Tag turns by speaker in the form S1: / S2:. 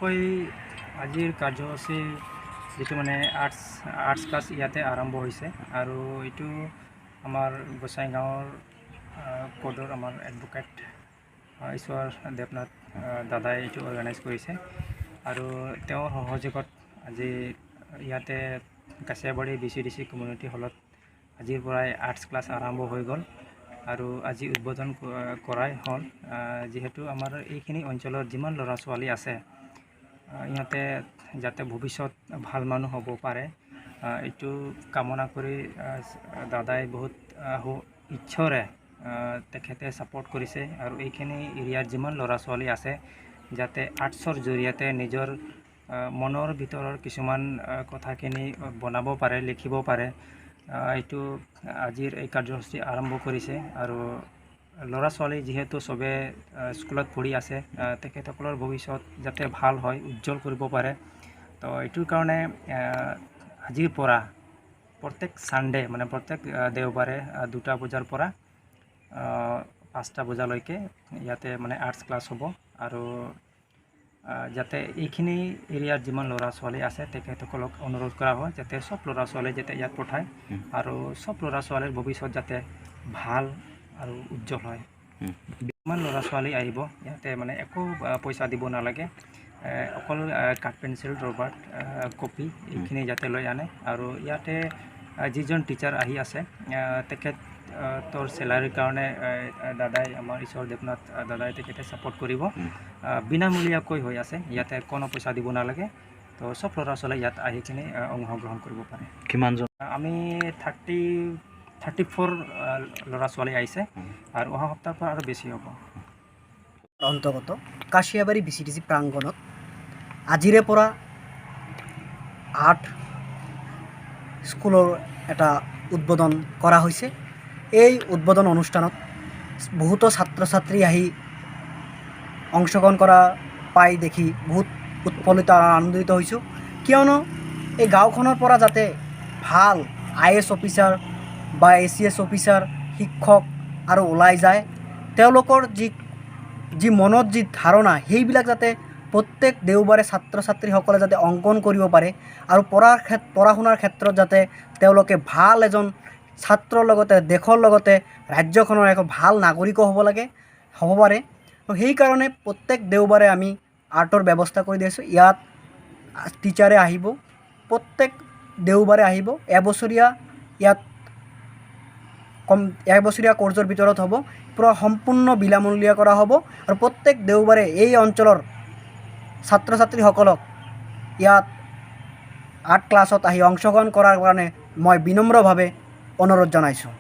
S1: কৈ আজিৰ কাৰ্যসূচী যিটো মানে আৰ্টছ ক্লাছ ইয়াতে আৰম্ভ হৈছে আৰু এইটো আমাৰ গোসাই গাঁৱৰ কোডৰ আমাৰ এডভোকেট ঈশ্বৰ দেৱনাথ দাদাই এইটো অৰ্গেনাইজ কৰিছে আৰু তেওঁৰ সহযোগত আজি ইয়াতে কাছিয়াবাৰী BCDC কমিউনিটি হলত আজিৰ পৰাই আৰ্টছ ক্লাছ আৰম্ভ হৈ গ'ল আৰু আজি উদ্বোধন কৰাই হ'ল যেহেতু আমাৰ এইখিনি অঞ্চলত যিমান ল'ৰা ছোৱালী আছে ইহঁতে যাতে ভৱিষ্যত ভাল মানুহ হ'ব পাৰে এইটো কামনা কৰি দাদাই বহুত ইচ্ছাৰে তেখেতে ছাপোৰ্ট কৰিছে আৰু এইখিনি এৰিয়াত যিমান ল'ৰা ছোৱালী আছে যাতে আৰ্টছৰ জৰিয়তে নিজৰ মনৰ ভিতৰৰ কিছুমান কথাখিনি বনাব পাৰে লিখিব পাৰে এইটো আজিৰ এই কাৰ্যসূচী আৰম্ভ কৰিছে আৰু ল'ৰা ছোৱালী যেহেতু সবে স্কুলত পঢ়ি আছে তেখেতসকলৰ ভৱিষ্যত যাতে ভাল হয় উজ্জ্বল কৰিব পাৰে তো এইটোৰ কাৰণে আজিৰ পৰা প্ৰত্যেক সানডে মানে প্ৰত্যেক দেওবাৰে 2টা বজাৰ পৰা 5টা বজালৈকে ইয়াতে মানে আৰ্টছ ক্লাছ হ'ব আৰু যাতে এইখিনি এৰিয়াত যিমান ল'ৰা ছোৱালী আছে তেখেতসকলক অনুৰোধ কৰা হয় যাতে সব ল'ৰা ছোৱালী যাতে ইয়াত পঠায় আৰু সব ল'ৰা ছোৱালীৰ ভৱিষ্যত যাতে ভাল আৰু উজ্জ্বল হয় যিমান ল'ৰা ছোৱালী আহিব ইয়াতে মানে একো পইচা দিব নালাগে অকল কাঠ পেঞ্চিল ৰবাৰ কপি এইখিনি যাতে লৈ আনে আৰু ইয়াতে যিজন টিচাৰ আহি আছে তেখেতৰ চেলাৰীৰ কাৰণে দাদাই আমাৰ ঈশ্বৰ দেৱনাথ দাদাই তেখেতে ছাপোৰ্ট কৰিব বিনামূলীয়াকৈ হৈ আছে ইয়াতে কোনো পইচা দিব নালাগে তো সব ল'ৰা ছোৱালী ইয়াত আহি কিনে অংশগ্ৰহণ কৰিব পাৰে
S2: কিমানজন
S1: আমি 34 ল'ৰা ছোৱালী আহিছে আৰু অহা সপ্তাহৰ পৰা আৰু বেছি হ'ব
S3: অন্তৰ্গত কাছিয়াবাৰী BCDC প্ৰাংগণত আজিৰে পৰা আৰ্ট স্কুলৰ এটা উদ্বোধন কৰা হৈছে এই উদ্বোধন অনুষ্ঠানত বহুতো ছাত্ৰ ছাত্ৰী আহি অংশগ্ৰহণ কৰা পাই দেখি বহুত উৎফুল্লিত আৰু আনন্দিত হৈছোঁ কিয়নো এই গাঁওখনৰ পৰা যাতে ভাল IAS অফিচাৰ বা ACS অফিচাৰ শিক্ষক আৰু ওলাই যায় তেওঁলোকৰ যি মনত যি ধাৰণা সেইবিলাক যাতে প্ৰত্যেক দেওবাৰে ছাত্ৰ ছাত্ৰীসকলে যাতে অংকন কৰিব পাৰে আৰু পঢ়া শুনাৰ ক্ষেত্ৰত যাতে তেওঁলোকে ভাল এজন ছাত্ৰৰ লগতে দেশৰ লগতে ৰাজ্যখনৰ এক ভাল নাগৰিকো হ'ব পাৰে তো সেইকাৰণে প্ৰত্যেক দেওবাৰে আমি আৰ্টৰ ব্যৱস্থা কৰি দিছোঁ ইয়াত টিচাৰে আহিব প্ৰত্যেক দেওবাৰে আহিব এবছৰীয়া ইয়াত এবছৰীয়া কোৰ্চৰ ভিতৰত হ'ব পুৰা সম্পূৰ্ণ বিনামূলীয়া কৰা হ'ব আৰু প্ৰত্যেক দেওবাৰে এই অঞ্চলৰ ছাত্ৰ ছাত্ৰীসকলক ইয়াত আৰ্ট ক্লাছত আহি অংশগ্ৰহণ কৰাৰ কাৰণে মই বিনম্ৰভাৱে অনুৰোধ জনাইছোঁ।